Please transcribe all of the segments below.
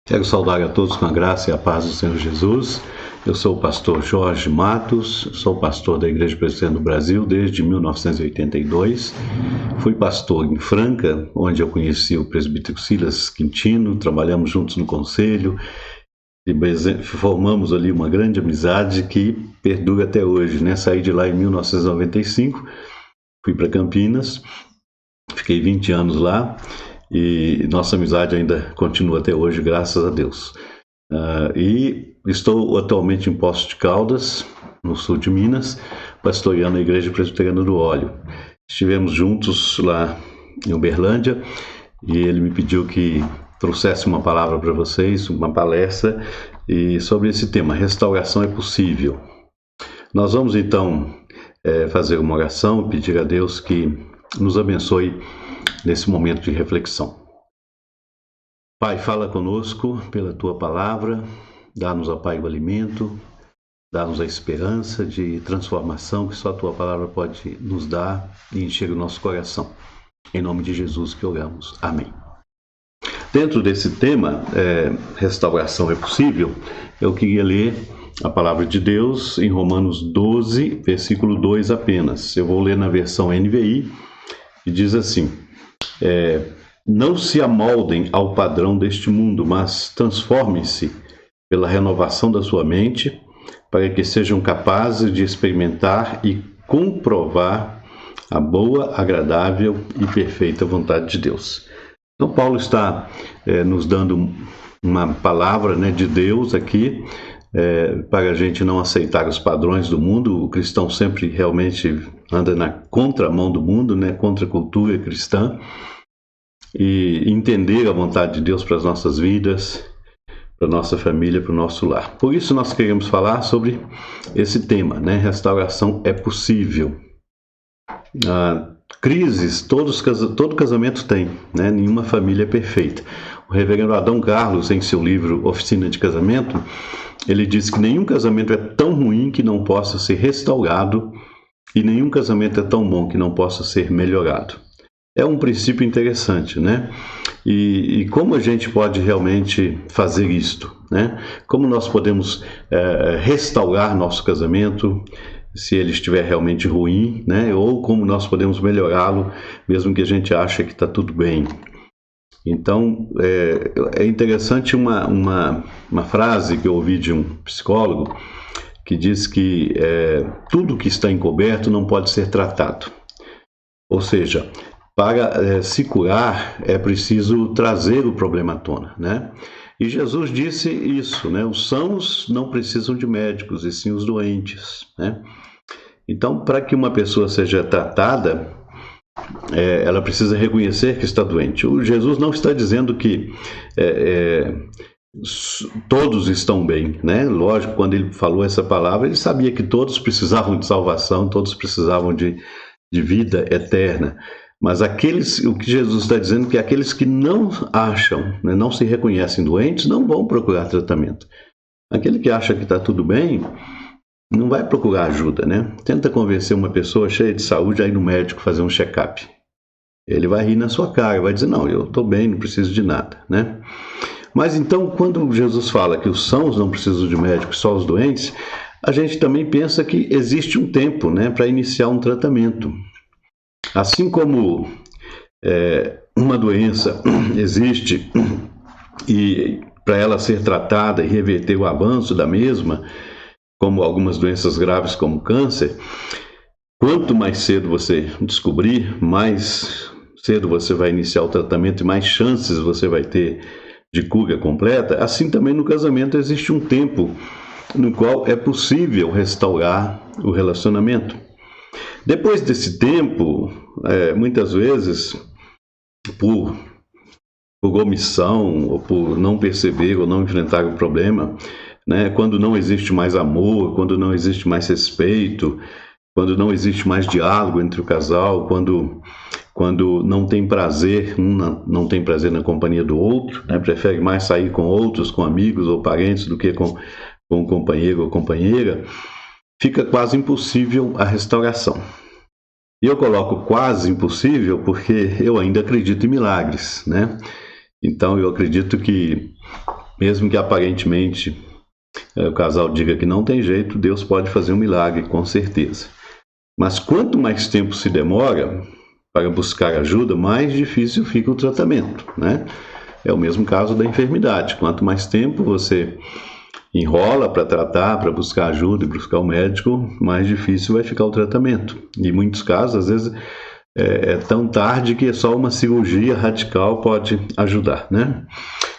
Quero saudar a todos com a graça e a paz do Senhor Jesus. Eu sou o pastor Jorge Matos, sou pastor da Igreja Presbiteriana do Brasil desde 1982. Fui pastor em Franca, onde eu conheci o presbítero Silas Quintino, trabalhamos juntos no conselho e formamos ali uma grande amizade que perdura até hoje, né? Saí de lá em 1995, fui para Campinas, fiquei 20 anos lá. E nossa amizade ainda continua até hoje, graças a Deus. E estou atualmente em Poços de Caldas, no sul de Minas, pastoreando a Igreja Presbiteriana do Óleo. Estivemos juntos lá em Uberlândia e ele me pediu que trouxesse uma palavra para vocês, uma palestra sobre esse tema, restauração é possível. Nós vamos então fazer uma oração, pedir a Deus que nos abençoe nesse momento de reflexão. Pai, fala conosco pela Tua palavra, dá-nos, ó Pai, o alimento, dá-nos a esperança de transformação que só a Tua palavra pode nos dar e encher o nosso coração. Em nome de Jesus que oramos. Amém. Dentro desse tema, restauração é possível, eu queria ler a palavra de Deus em Romanos 12, versículo 2 apenas. Eu vou ler na versão NVI e diz assim: não se amoldem ao padrão deste mundo, mas transformem-se pela renovação da sua mente, para que sejam capazes de experimentar e comprovar a boa, agradável e perfeita vontade de Deus. Então Paulo está nos dando uma palavra, de Deus aqui, para a gente não aceitar os padrões do mundo. O cristão sempre realmente anda na contramão do mundo, contra a cultura cristã, e entender a vontade de Deus para as nossas vidas, para a nossa família, para o nosso lar. Por isso nós queremos falar sobre esse tema, restauração é possível. Crises, todo casamento tem, nenhuma família é perfeita. O reverendo Adão Carlos, em seu livro Oficina de Casamento, ele diz que nenhum casamento é tão ruim que não possa ser restaurado e nenhum casamento é tão bom que não possa ser melhorado. É um princípio interessante, E como a gente pode realmente fazer isto, Como nós podemos restaurar nosso casamento se ele estiver realmente ruim, Ou como nós podemos melhorá-lo mesmo que a gente ache que está tudo bem. Então, é interessante uma frase que eu ouvi de um psicólogo que diz que tudo que está encoberto não pode ser tratado. Ou seja, para se curar é preciso trazer o problema à tona, E Jesus disse isso, Os sãos não precisam de médicos, e sim os doentes, Então, para que uma pessoa seja tratada, ela precisa reconhecer que está doente. O Jesus não está dizendo que todos estão bem, Lógico, quando ele falou essa palavra, ele sabia que todos precisavam de salvação, todos precisavam de vida eterna. Mas o que Jesus está dizendo é que aqueles que não acham, não se reconhecem doentes, não vão procurar tratamento. Aquele que acha que está tudo bem, não vai procurar ajuda, Tenta convencer uma pessoa cheia de saúde a ir no médico fazer um check-up. Ele vai rir na sua cara, vai dizer, não, eu estou bem, não preciso de nada, Mas então, quando Jesus fala que os sãos não precisam de médico, só os doentes, a gente também pensa que existe um tempo, para iniciar um tratamento. Assim como uma doença existe e para ela ser tratada e reverter o avanço da mesma, como algumas doenças graves como câncer, quanto mais cedo você descobrir, mais cedo você vai iniciar o tratamento e mais chances você vai ter de cura completa. Assim também no casamento existe um tempo no qual é possível restaurar o relacionamento. Depois desse tempo, muitas vezes, por omissão, ou por não perceber ou não enfrentar o problema, quando não existe mais amor, quando não existe mais respeito, quando não existe mais diálogo entre o casal, quando não tem prazer, não tem prazer na companhia do outro, prefere mais sair com outros, com amigos ou parentes, do que com um companheiro ou companheira, fica quase impossível a restauração. E eu coloco quase impossível porque eu ainda acredito em milagres, Então eu acredito que Mesmo que aparentemente o casal diga que não tem jeito, Deus pode fazer um milagre, com certeza. Mas quanto mais tempo se demora para buscar ajuda, mais difícil fica o tratamento, né? É o mesmo caso da enfermidade. Quanto mais tempo você enrola para tratar, para buscar ajuda e buscar o médico, mais difícil vai ficar o tratamento. Em muitos casos, às vezes, é tão tarde que só uma cirurgia radical pode ajudar, né?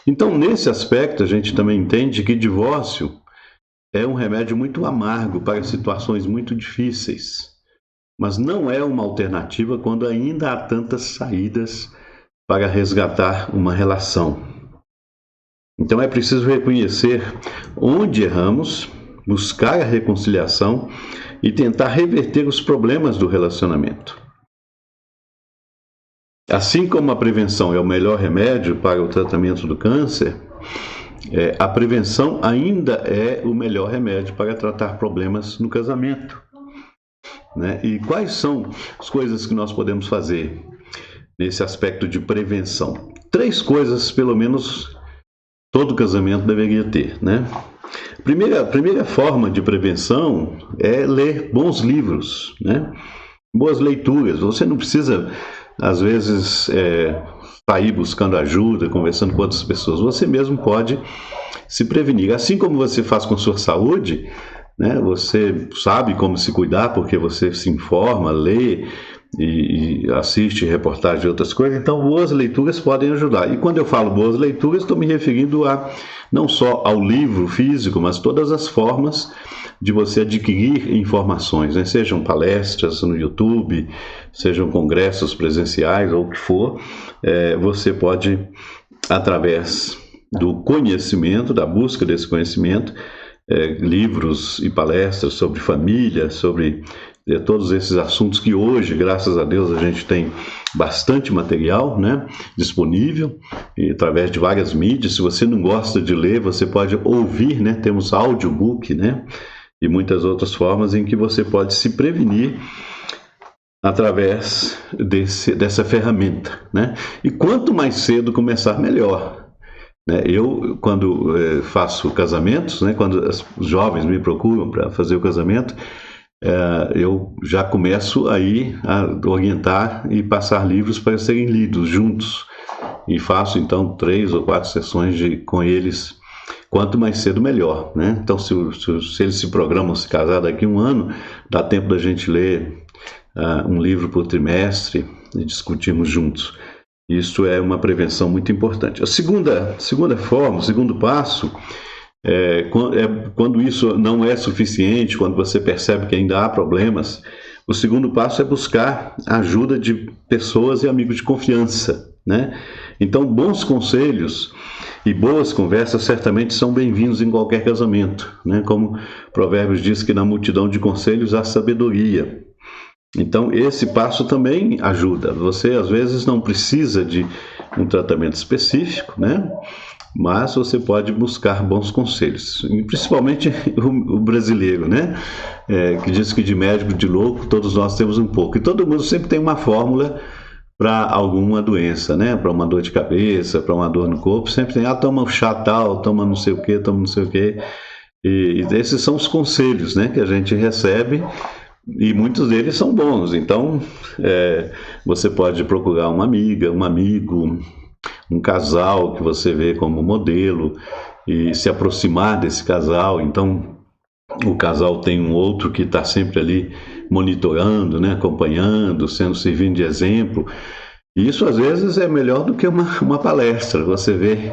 Então, nesse aspecto, a gente também entende que divórcio é um remédio muito amargo para situações muito difíceis, mas não é uma alternativa quando ainda há tantas saídas para resgatar uma relação. Então é preciso reconhecer onde erramos, buscar a reconciliação e tentar reverter os problemas do relacionamento. Assim como a prevenção é o melhor remédio para o tratamento do câncer, a prevenção ainda é o melhor remédio para tratar problemas no casamento, né? E quais são as coisas que nós podemos fazer nesse aspecto de prevenção? 3 coisas, pelo menos, todo casamento deveria ter, né? A primeira forma de prevenção é ler bons livros, né? Boas leituras. Você não precisa, às vezes, sair buscando ajuda, conversando com outras pessoas. Você mesmo pode se prevenir. Assim como você faz com sua saúde, né? Você sabe como se cuidar porque você se informa, lê e assiste reportagens de outras coisas. Então, boas leituras podem ajudar. E quando eu falo boas leituras, estou me referindo não só ao livro físico, mas todas as formas de você adquirir informações, né? Sejam palestras no YouTube, sejam congressos presenciais ou o que for, você pode, através do conhecimento, da busca desse conhecimento, livros e palestras sobre família, sobre todos esses assuntos que hoje, graças a Deus, a gente tem bastante material, né, disponível, e através de várias mídias. Se você não gosta de ler, você pode ouvir, né, temos audiobook, né, e muitas outras formas em que você pode se prevenir através dessa ferramenta, né? E quanto mais cedo começar, melhor. Eu, quando faço casamentos, né, quando os jovens me procuram para fazer o casamento, eu já começo aí a orientar e passar livros para serem lidos juntos. E faço, então, 3 ou 4 sessões com eles. Quanto mais cedo, melhor, né? Então, se eles se programam se casar daqui a 1 ano, dá tempo da gente ler um livro por trimestre e discutirmos juntos. Isso é uma prevenção muito importante. A segunda forma, o segundo passo, quando isso não é suficiente, quando você percebe que ainda há problemas, o segundo passo é buscar a ajuda de pessoas e amigos de confiança, né? Então, bons conselhos e boas conversas certamente são bem-vindos em qualquer casamento, né? Como Provérbios diz que na multidão de conselhos há sabedoria. Então, esse passo também ajuda. Você, às vezes, não precisa de um tratamento específico, né? Mas você pode buscar bons conselhos. E principalmente o brasileiro, né? Que diz que de médico, de louco, todos nós temos um pouco. E todo mundo sempre tem uma fórmula para alguma doença, né? Para uma dor de cabeça, para uma dor no corpo. Sempre tem, toma um chá tal, toma não sei o quê, toma não sei o quê. E esses são os conselhos, né, que a gente recebe. E muitos deles são bons. Então, você pode procurar uma amiga, um amigo, um casal que você vê como modelo e se aproximar desse casal. Então, o casal tem um outro que está sempre ali monitorando, né, acompanhando, servindo de exemplo. E isso, às vezes, é melhor do que uma palestra. Você vê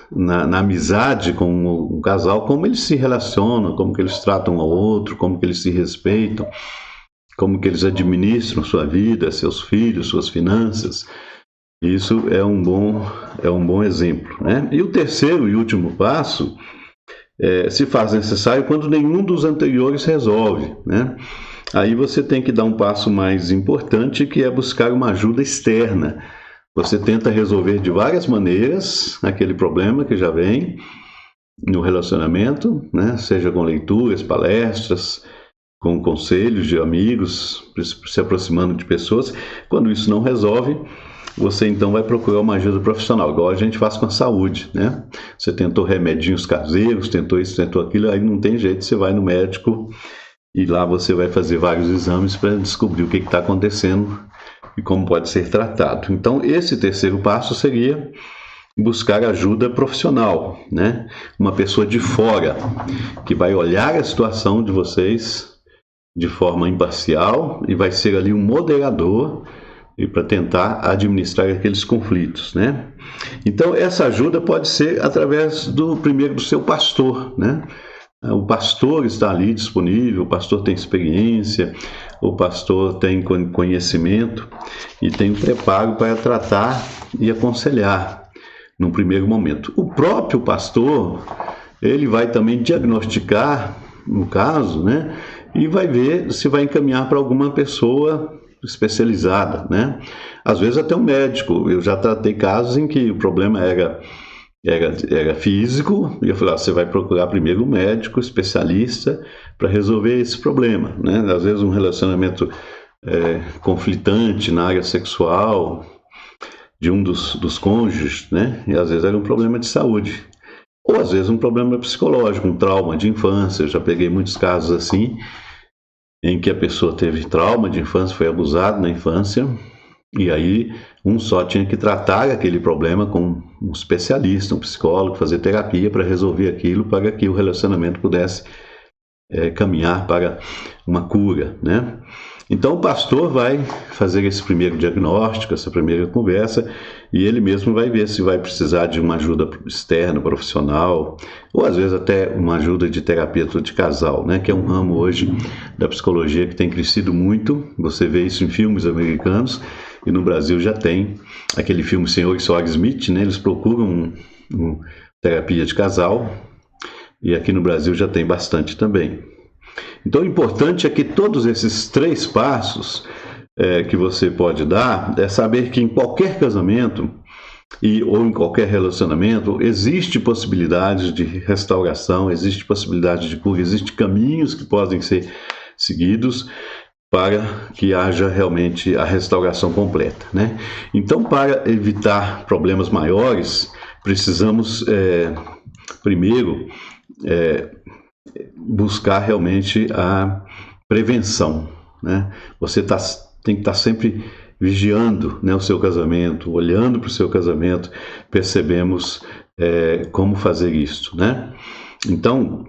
na amizade com um casal, como eles se relacionam, como que eles tratam um ao outro, como que eles se respeitam, como que eles administram sua vida, seus filhos, suas finanças. Isso é um bom exemplo, né? E o terceiro e último passo se faz necessário quando nenhum dos anteriores resolve, né? Aí você tem que dar um passo mais importante, que é buscar uma ajuda externa. Você tenta resolver de várias maneiras aquele problema que já vem no relacionamento, né? Seja com leituras, palestras, com conselhos de amigos, se aproximando de pessoas. Quando isso não resolve, você então vai procurar uma ajuda profissional, igual a gente faz com a saúde, né? Você tentou remedinhos caseiros, tentou isso, tentou aquilo, aí não tem jeito, você vai no médico e lá você vai fazer vários exames para descobrir o que está acontecendo e como pode ser tratado. Então, esse terceiro passo seria buscar ajuda profissional, né? Uma pessoa de fora que vai olhar a situação de vocês de forma imparcial e vai ser ali um moderador e para tentar administrar aqueles conflitos, né? Então, essa ajuda pode ser através do seu pastor, né? O pastor está ali disponível, o pastor tem experiência, o pastor tem conhecimento e tem preparo para tratar e aconselhar num primeiro momento. O próprio pastor, ele vai também diagnosticar, no caso, né? E vai ver se vai encaminhar para alguma pessoa especializada, né? Às vezes até um médico. Eu já tratei casos em que o problema era físico, e eu falei, você vai procurar primeiro um médico especialista para resolver esse problema, né? Às vezes um relacionamento conflitante na área sexual de um dos cônjuges, né? E às vezes era um problema de saúde, ou às vezes um problema psicológico, um trauma de infância. Eu já peguei muitos casos assim, em que a pessoa teve trauma de infância, foi abusado na infância, e aí um só tinha que tratar aquele problema com um especialista, um psicólogo, fazer terapia para resolver aquilo, para que o relacionamento pudesse caminhar para uma cura, né? Então o pastor vai fazer esse primeiro diagnóstico, essa primeira conversa, e ele mesmo vai ver se vai precisar de uma ajuda externa, profissional, ou às vezes até uma ajuda de terapeuta de casal, né? Que é um ramo hoje da psicologia que tem crescido muito. Você vê isso em filmes americanos, e no Brasil já tem aquele filme Senhor e Senhora Smith, né? Eles procuram terapia de casal, e aqui no Brasil já tem bastante também. Então, o importante é que todos esses 3 passos que você pode dar é saber que em qualquer casamento ou em qualquer relacionamento existe possibilidade de restauração, existe possibilidade de cura, existem caminhos que podem ser seguidos para que haja realmente a restauração completa, né? Então, para evitar problemas maiores, precisamos primeiro buscar realmente a prevenção, né? Você tem que estar sempre vigiando, né, o seu casamento, olhando para o seu casamento. Percebemos como fazer isso, né? Então,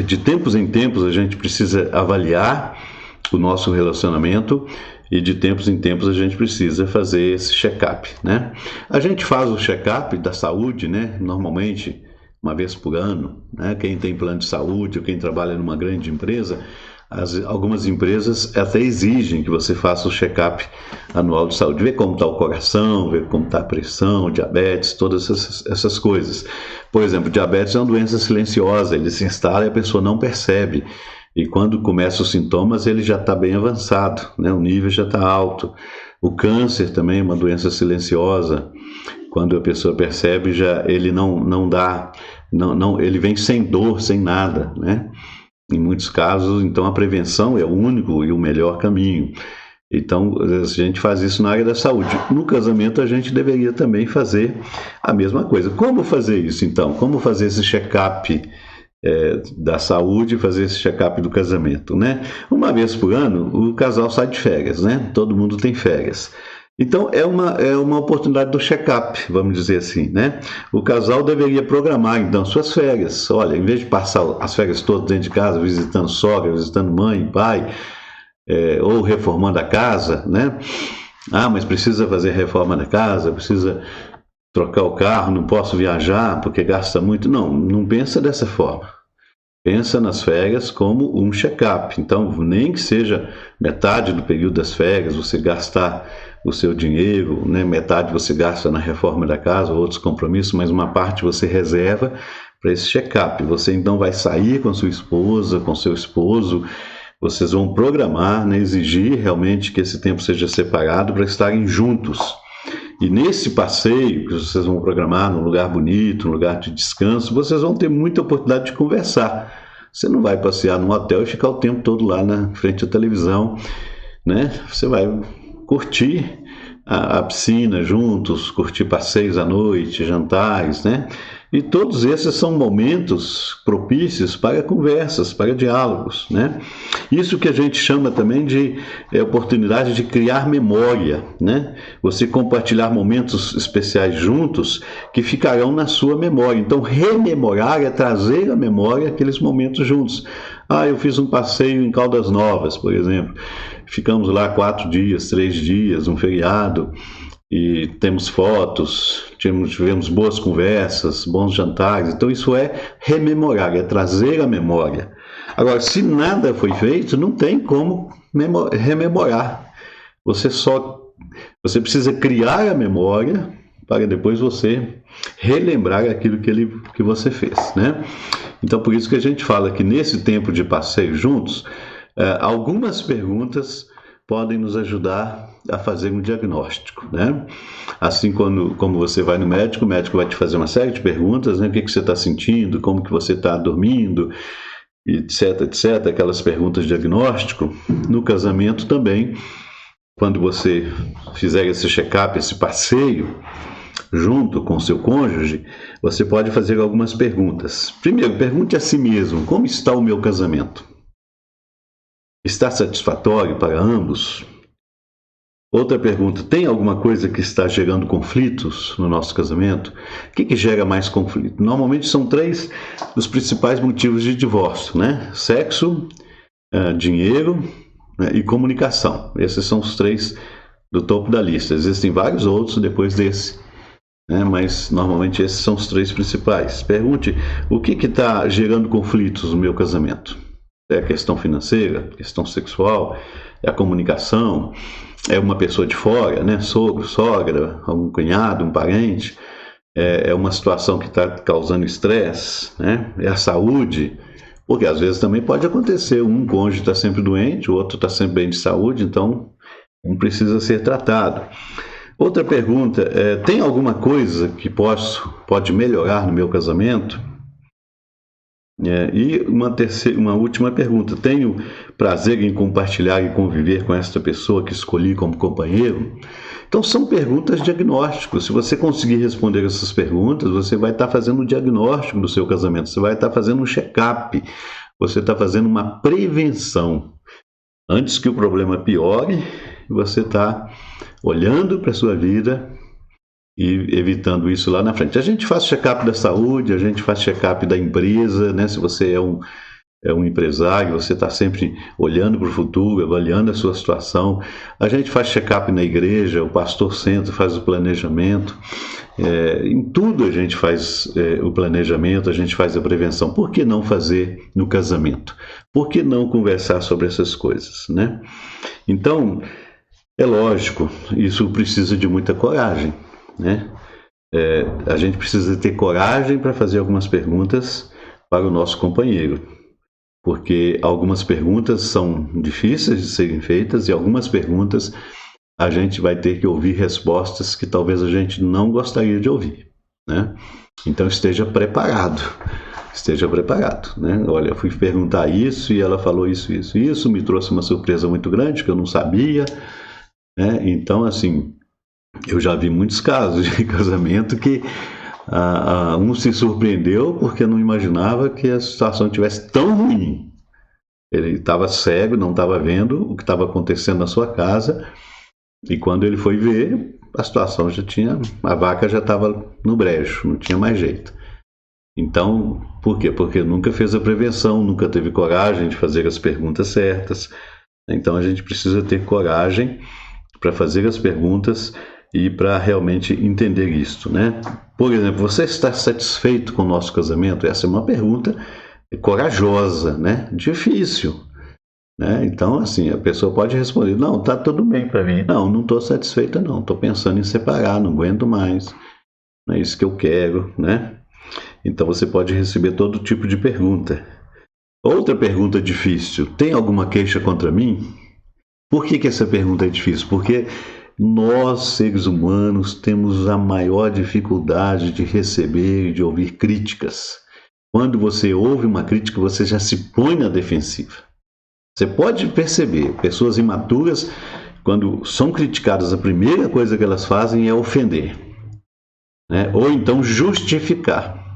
de tempos em tempos a gente precisa avaliar o nosso relacionamento, e de tempos em tempos a gente precisa fazer esse check-up, né? A gente faz o check-up da saúde, né, normalmente uma vez por ano, né? Quem tem plano de saúde ou quem trabalha numa grande empresa, algumas empresas até exigem que você faça o check-up anual de saúde, ver como está o coração, ver como está a pressão, diabetes, todas essas coisas. Por exemplo, diabetes é uma doença silenciosa, ele se instala e a pessoa não percebe, e quando começam os sintomas ele já está bem avançado, né? O nível já está alto. O câncer também é uma doença silenciosa. Quando a pessoa percebe, já ele não dá, ele vem sem dor, sem nada, né? Em muitos casos, então a prevenção é o único e o melhor caminho. Então, a gente faz isso na área da saúde. No casamento, a gente deveria também fazer a mesma coisa. Como fazer isso, então? Como fazer esse check-up da saúde, fazer esse check-up do casamento, né? Uma vez por ano, o casal sai de férias, né? Todo mundo tem férias. Então, é uma oportunidade do check-up, vamos dizer assim, né? O casal deveria programar, então, suas férias. Olha, em vez de passar as férias todas dentro de casa, visitando sogra, visitando mãe, pai, ou reformando a casa, né? Ah, mas precisa fazer reforma da casa, precisa trocar o carro, não posso viajar porque gasta muito. Não pensa dessa forma. Pensa nas férias como um check-up. Então, nem que seja metade do período das férias, você gastar o seu dinheiro, né? Metade você gasta na reforma da casa, outros compromissos, mas uma parte você reserva para esse check-up. Você então vai sair com sua esposa, com seu esposo, vocês vão programar, né? Exigir realmente que esse tempo seja separado para estarem juntos. E nesse passeio que vocês vão programar num lugar bonito, num lugar de descanso, vocês vão ter muita oportunidade de conversar. Você não vai passear num hotel e ficar o tempo todo lá na frente da televisão, né? Você vai curtir a piscina juntos, curtir passeios à noite, jantares, né? E todos esses são momentos propícios para conversas, para diálogos, né? Isso que a gente chama também de oportunidade de criar memória, né? Você compartilhar momentos especiais juntos que ficarão na sua memória. Então, rememorar é trazer à memória aqueles momentos juntos. Eu fiz um passeio em Caldas Novas, por exemplo. Ficamos lá 4 dias, 3 dias, um feriado. E temos fotos, tivemos boas conversas, bons jantares. Então isso é rememorar, é trazer a memória. Agora, se nada foi feito, não tem como rememorar. Você precisa criar a memória para depois você relembrar aquilo que você fez, né? Então por isso que a gente fala que nesse tempo de passeio juntos, algumas perguntas podem nos ajudar a fazer um diagnóstico, né? Assim, como você vai no médico, o médico vai te fazer uma série de perguntas, né? O que você está sentindo, como que você está dormindo, etc, etc, aquelas perguntas de diagnóstico. No casamento também, quando você fizer esse check-up, esse passeio, junto com seu cônjuge, você pode fazer algumas perguntas. Primeiro, pergunte a si mesmo, como está o meu casamento? Está satisfatório para ambos? Outra pergunta, tem alguma coisa que está gerando conflitos no nosso casamento? O que gera mais conflito? Normalmente são 3 os principais motivos de divórcio, né? Sexo, dinheiro, né? E comunicação. Esses são os 3 do topo da lista. Existem vários outros depois desse, né? Mas normalmente esses são os 3 principais. Pergunte, o que está gerando conflitos no meu casamento? É a questão financeira, questão sexual, é a comunicação, é uma pessoa de fora, né? Sogro, sogra, um cunhado, um parente, é uma situação que está causando estresse, né? É a saúde, porque às vezes também pode acontecer, um cônjuge está sempre doente, o outro está sempre bem de saúde, então um precisa ser tratado. Outra pergunta, tem alguma coisa que pode melhorar no meu casamento? E uma última pergunta, tenho prazer em compartilhar e conviver com esta pessoa que escolhi como companheiro? Então são perguntas diagnósticas. Se você conseguir responder essas perguntas, você vai estar fazendo um diagnóstico do seu casamento, você vai estar fazendo um check-up, você está fazendo uma prevenção. Antes que o problema piore, você está olhando para a sua vida e evitando isso lá na frente. A gente faz check-up da saúde, a gente faz check-up da empresa, né? Se você é um empresário, você está sempre olhando para o futuro, avaliando a sua situação. A gente faz check-up na igreja, o pastor senta, faz o planejamento. Em tudo a gente faz o planejamento, a gente faz a prevenção. Por que não fazer no casamento? Por que não conversar sobre essas coisas, né? Então, é lógico, isso precisa de muita coragem, né? A gente precisa ter coragem para fazer algumas perguntas para o nosso companheiro, porque algumas perguntas são difíceis de serem feitas e algumas perguntas a gente vai ter que ouvir respostas que talvez a gente não gostaria de ouvir, né? Então esteja preparado, né? Olha, eu fui perguntar isso e ela falou isso, me trouxe uma surpresa muito grande que eu não sabia, né? Então, assim, eu já vi muitos casos de casamento que um se surpreendeu porque não imaginava que a situação tivesse tão ruim. Ele estava cego, não estava vendo o que estava acontecendo na sua casa, e quando ele foi ver, a situação a vaca já estava no brejo, não tinha mais jeito. Então, por quê? Porque nunca fez a prevenção, nunca teve coragem de fazer as perguntas certas. Então a gente precisa ter coragem para fazer as perguntas e para realmente entender isto, né? Por exemplo, você está satisfeito com o nosso casamento? Essa é uma pergunta corajosa, né? Difícil, né? Então, assim, a pessoa pode responder, não, tá tudo bem para mim. Não estou satisfeita não, estou pensando em separar, não aguento mais, não é isso que eu quero, né? Então você pode receber todo tipo de pergunta. Outra pergunta difícil, tem alguma queixa contra mim? Por que essa pergunta é difícil? Porque nós, seres humanos, temos a maior dificuldade de receber e de ouvir críticas. Quando você ouve uma crítica, você já se põe na defensiva. Você pode perceber, pessoas imaturas quando são criticadas, a primeira coisa que elas fazem é ofender, né? Ou então justificar.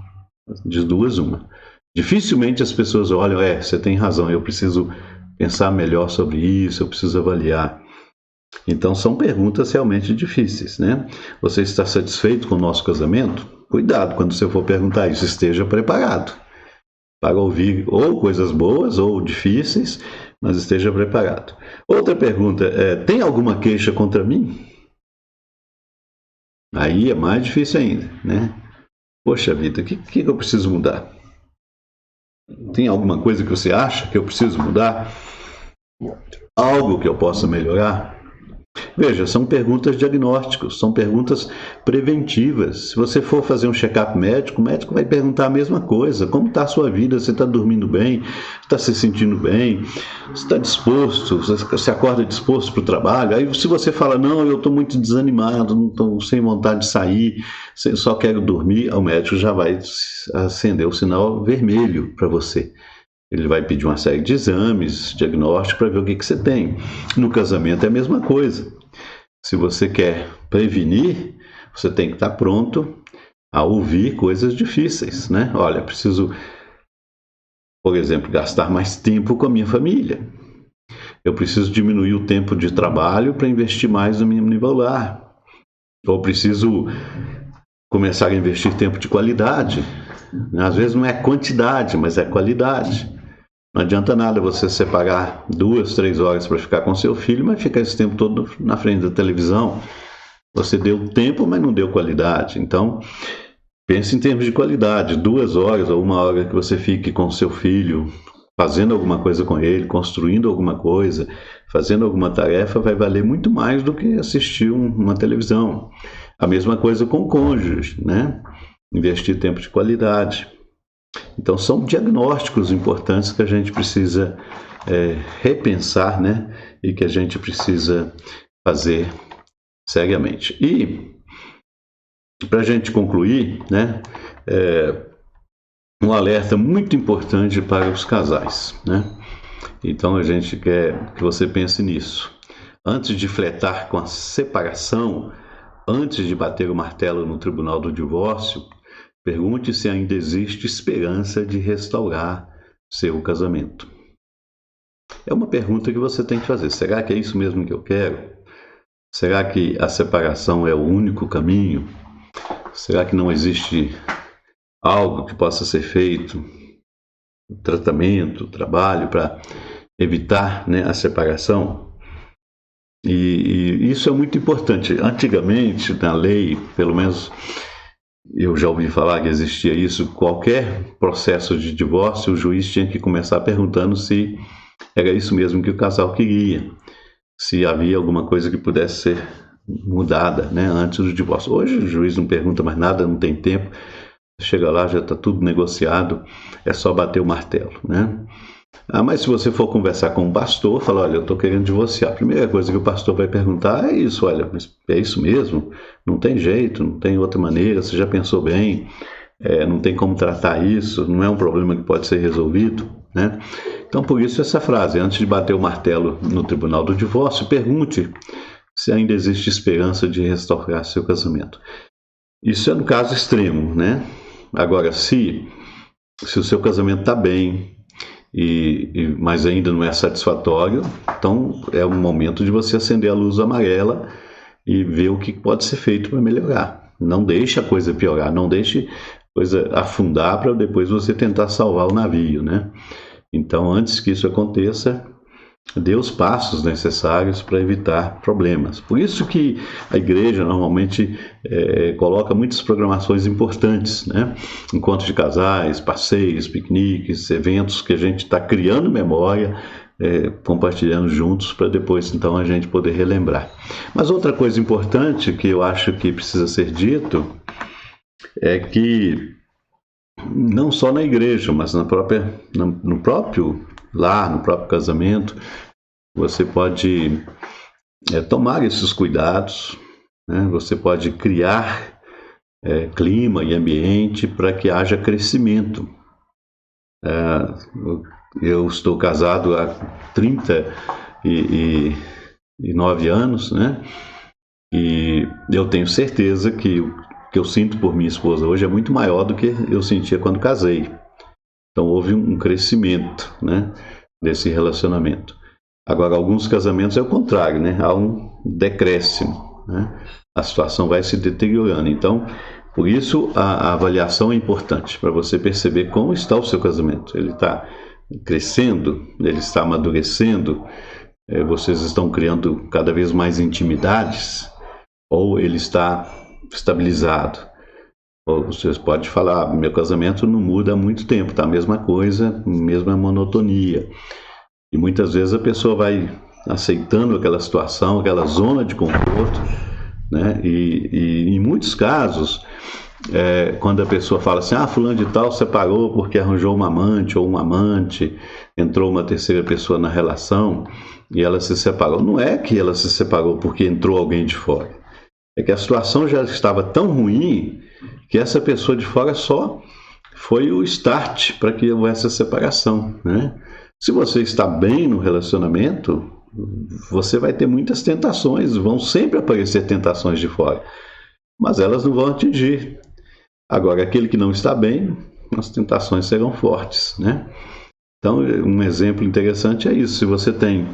De duas, uma. Dificilmente as pessoas olham, você tem razão, eu preciso pensar melhor sobre isso, eu preciso avaliar. Então são perguntas realmente difíceis, né? Você está satisfeito com o nosso casamento? Cuidado quando você for perguntar isso, esteja preparado para ouvir ou coisas boas ou difíceis, mas esteja preparado. Outra pergunta tem alguma queixa contra mim? Aí é mais difícil ainda, né? Poxa vida, o que eu preciso mudar? Tem alguma coisa que você acha que eu preciso mudar? Algo que eu possa melhorar? Veja, são perguntas diagnósticas, são perguntas preventivas. Se você for fazer um check-up médico, o médico vai perguntar a mesma coisa. Como está a sua vida? Você está dormindo bem? Está se sentindo bem? Você está disposto? Você acorda disposto para o trabalho? Aí se você fala, não, eu estou muito desanimado, não estou sem vontade de sair, só quero dormir, o médico já vai acender o sinal vermelho para você. Ele vai pedir uma série de exames, diagnósticos, para ver o que você tem. No casamento é a mesma coisa. Se você quer prevenir, você tem que estar pronto a ouvir coisas difíceis, né? Olha, preciso, por exemplo, gastar mais tempo com a minha família. Eu preciso diminuir o tempo de trabalho para investir mais no meu nível lar. Ou preciso começar a investir tempo de qualidade. Às vezes não é quantidade, mas é qualidade. Não adianta nada você separar 2, 3 horas para ficar com seu filho, mas ficar esse tempo todo na frente da televisão. Você deu tempo, mas não deu qualidade. Então, pense em termos de qualidade. 2 horas ou 1 hora que você fique com seu filho, fazendo alguma coisa com ele, construindo alguma coisa, fazendo alguma tarefa, vai valer muito mais do que assistir uma televisão. A mesma coisa com o cônjuge, né? Investir tempo de qualidade. Então, são diagnósticos importantes que a gente precisa repensar, né? E que a gente precisa fazer seriamente. E, para a gente concluir, né? Um alerta muito importante para os casais, né? Então, a gente quer que você pense nisso. Antes de flertar com a separação, antes de bater o martelo no tribunal do divórcio, pergunte se ainda existe esperança de restaurar seu casamento. É uma pergunta que você tem que fazer. Será que é isso mesmo que eu quero? Será que a separação é o único caminho? Será que não existe algo que possa ser feito? Tratamento, trabalho para evitar, né, a separação? E isso é muito importante. Antigamente, na lei, pelo menos eu já ouvi falar que existia isso, qualquer processo de divórcio, o juiz tinha que começar perguntando se era isso mesmo que o casal queria, se havia alguma coisa que pudesse ser mudada, né, antes do divórcio. Hoje o juiz não pergunta mais nada, não tem tempo, chega lá, já está tudo negociado, é só bater o martelo, né? Mas se você for conversar com um pastor, falar, olha, eu estou querendo divorciar. A primeira coisa que o pastor vai perguntar é isso, olha, mas é isso mesmo? Não tem jeito, não tem outra maneira, você já pensou bem, não tem como tratar isso, não é um problema que pode ser resolvido, né? Então, por isso essa frase, antes de bater o martelo no tribunal do divórcio, pergunte se ainda existe esperança de restaurar seu casamento. Isso é no caso extremo, né? Agora, se o seu casamento está bem, mas ainda não é satisfatório, então é um momento de você acender a luz amarela e ver o que pode ser feito para melhorar. Não deixe a coisa piorar, não deixe a coisa afundar para depois você tentar salvar o navio, né? Então, antes que isso aconteça, dê os passos necessários para evitar problemas. Por isso que a igreja normalmente coloca muitas programações importantes, né? Encontros de casais, passeios, piqueniques, eventos que a gente está criando memória, compartilhando juntos para depois então a gente poder relembrar. Mas outra coisa importante que eu acho que precisa ser dito é que não só na igreja, mas no próprio lar, no próprio casamento, você pode tomar esses cuidados, né? Você pode criar clima e ambiente para que haja crescimento. Eu estou casado há 30 9 anos, né? E eu tenho certeza que o que eu sinto por minha esposa hoje é muito maior do que eu sentia quando casei. Então houve um crescimento, né, desse relacionamento. Agora, alguns casamentos é o contrário, né? Há um decréscimo, né? A situação vai se deteriorando. Então, por isso a avaliação é importante para você perceber como está o seu casamento. Ele está crescendo, ele está amadurecendo, vocês estão criando cada vez mais intimidades, ou ele está estabilizado. Ou vocês podem falar, meu casamento não muda há muito tempo, está a mesma coisa, mesma monotonia. E muitas vezes a pessoa vai aceitando aquela situação, aquela zona de conforto, né? E em muitos casos, quando a pessoa fala assim, fulano de tal separou porque arranjou uma amante ou um amante, entrou uma terceira pessoa na relação e ela se separou. Não é que ela se separou porque entrou alguém de fora. É que a situação já estava tão ruim que essa pessoa de fora só foi o start para que houvesse a separação, né? Se você está bem no relacionamento, você vai ter muitas tentações, vão sempre aparecer tentações de fora, mas elas não vão atingir. Agora, aquele que não está bem, as tentações serão fortes, né? Então, um exemplo interessante é isso. Se você tem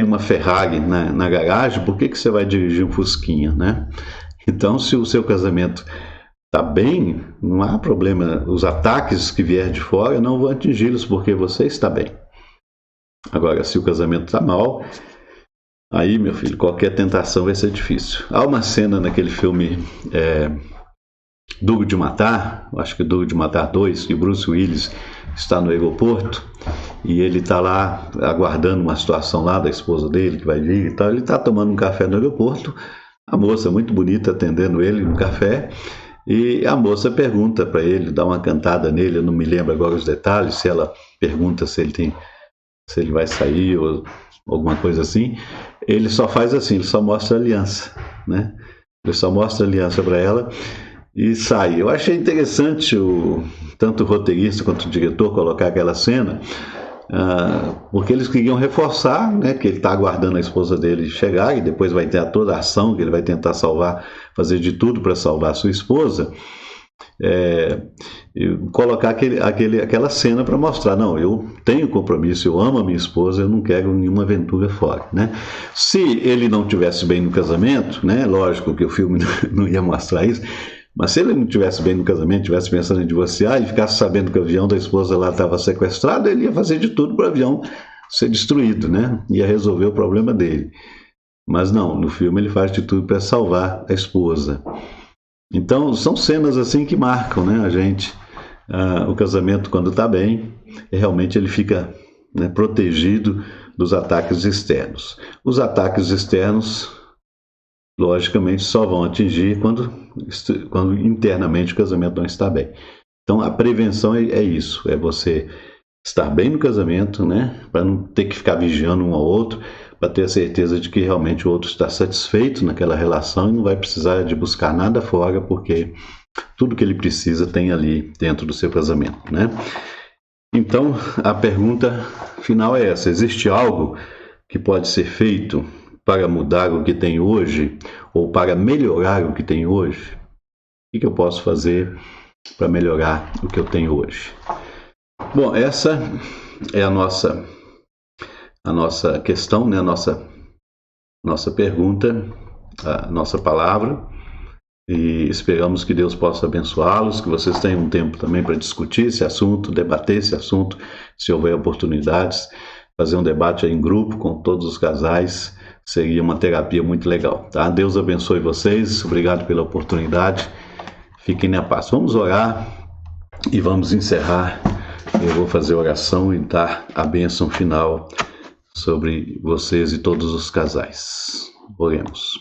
uma Ferrari na garagem, por que você vai dirigir um Fusquinha, né? Então, se o seu casamento está bem, não há problema. Os ataques que vier de fora não vão atingi-los, porque você está bem. Agora, se o casamento está mal, aí, meu filho, qualquer tentação vai ser difícil. Há uma cena naquele filme Duro de Matar, acho que Duro de Matar 2, que Bruce Willis está no aeroporto e ele está lá aguardando uma situação lá da esposa dele que vai vir e tal. Ele está tomando um café no aeroporto, a moça muito bonita atendendo ele no café, e a moça pergunta para ele, dá uma cantada nele, eu não me lembro agora os detalhes, se ela pergunta se ele vai sair ou alguma coisa assim. Ele só faz assim, ele só mostra a aliança, né? Ele só mostra a aliança para ela e sai. Eu achei interessante tanto o roteirista quanto o diretor colocar aquela cena, porque eles queriam reforçar, né, que ele está aguardando a esposa dele chegar e depois vai ter toda a ação que ele vai tentar salvar, fazer de tudo para salvar a sua esposa. Colocar aquela cena para mostrar, não, eu tenho compromisso, eu amo a minha esposa, eu não quero nenhuma aventura fora, né? Se ele não tivesse bem no casamento, né, lógico que o filme não ia mostrar isso, mas se ele não tivesse bem no casamento, tivesse pensando em divorciar e ficasse sabendo que o avião da esposa lá estava sequestrado, ele ia fazer de tudo para o avião ser destruído, né? Ia resolver o problema dele. Mas não, no filme ele faz de tudo para salvar a esposa. Então, são cenas assim que marcam, né, a gente. O casamento, quando está bem, realmente ele fica, né, protegido dos ataques externos. Os ataques externos, logicamente, só vão atingir quando internamente o casamento não está bem. Então, a prevenção é isso, é você estar bem no casamento, né, para não ter que ficar vigiando um ao outro, para ter a certeza de que realmente o outro está satisfeito naquela relação e não vai precisar de buscar nada fora, porque tudo que ele precisa tem ali dentro do seu casamento, né? Então, a pergunta final é essa: existe algo que pode ser feito para mudar o que tem hoje ou para melhorar o que tem hoje? O que eu posso fazer para melhorar o que eu tenho hoje? Bom, essa é a nossa questão, né? a nossa pergunta, a nossa palavra, e esperamos que Deus possa abençoá-los, que vocês tenham um tempo também para discutir esse assunto, debater esse assunto, se houver oportunidades, fazer um debate em grupo com todos os casais, seria uma terapia muito legal, tá? Deus abençoe vocês, obrigado pela oportunidade, fiquem na paz. Vamos orar e vamos encerrar. Eu vou fazer oração e dar a bênção final sobre vocês e todos os casais. Oremos.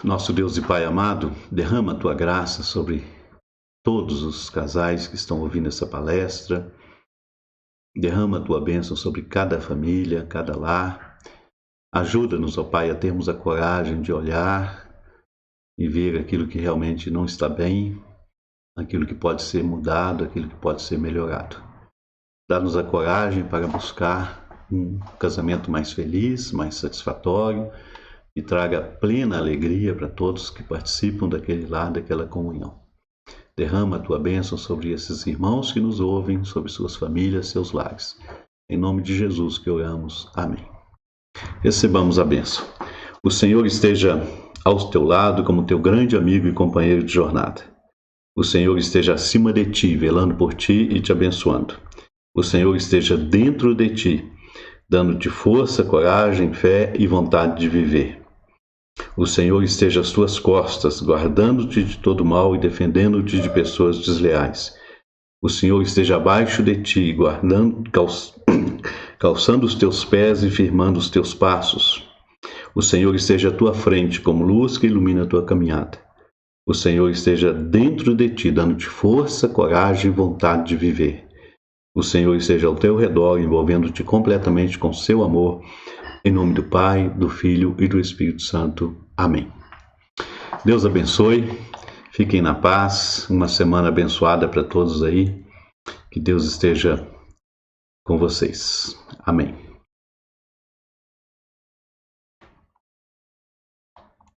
Nosso Deus e Pai amado, derrama a Tua graça sobre todos os casais que estão ouvindo essa palestra. Derrama a Tua bênção sobre cada família, cada lar. Ajuda-nos, ó Pai, a termos a coragem de olhar e ver aquilo que realmente não está bem, aquilo que pode ser mudado, aquilo que pode ser melhorado. Dá-nos a coragem para buscar um casamento mais feliz, mais satisfatório e traga plena alegria para todos que participam daquele lar, daquela comunhão. Derrama a tua bênção sobre esses irmãos que nos ouvem, sobre suas famílias, seus lares. Em nome de Jesus que oramos. Amém. Recebamos a bênção. O Senhor esteja ao teu lado como teu grande amigo e companheiro de jornada. O Senhor esteja acima de ti, velando por ti e te abençoando. O Senhor esteja dentro de ti, dando-te força, coragem, fé e vontade de viver. O Senhor esteja às tuas costas, guardando-te de todo mal e defendendo-te de pessoas desleais. O Senhor esteja abaixo de ti, calçando os teus pés e firmando os teus passos. O Senhor esteja à tua frente como luz que ilumina a tua caminhada. O Senhor esteja dentro de ti, dando-te força, coragem e vontade de viver. O Senhor esteja ao teu redor, envolvendo-te completamente com seu amor. Em nome do Pai, do Filho e do Espírito Santo. Amém. Deus abençoe. Fiquem na paz. Uma semana abençoada para todos aí. Que Deus esteja com vocês. Amém.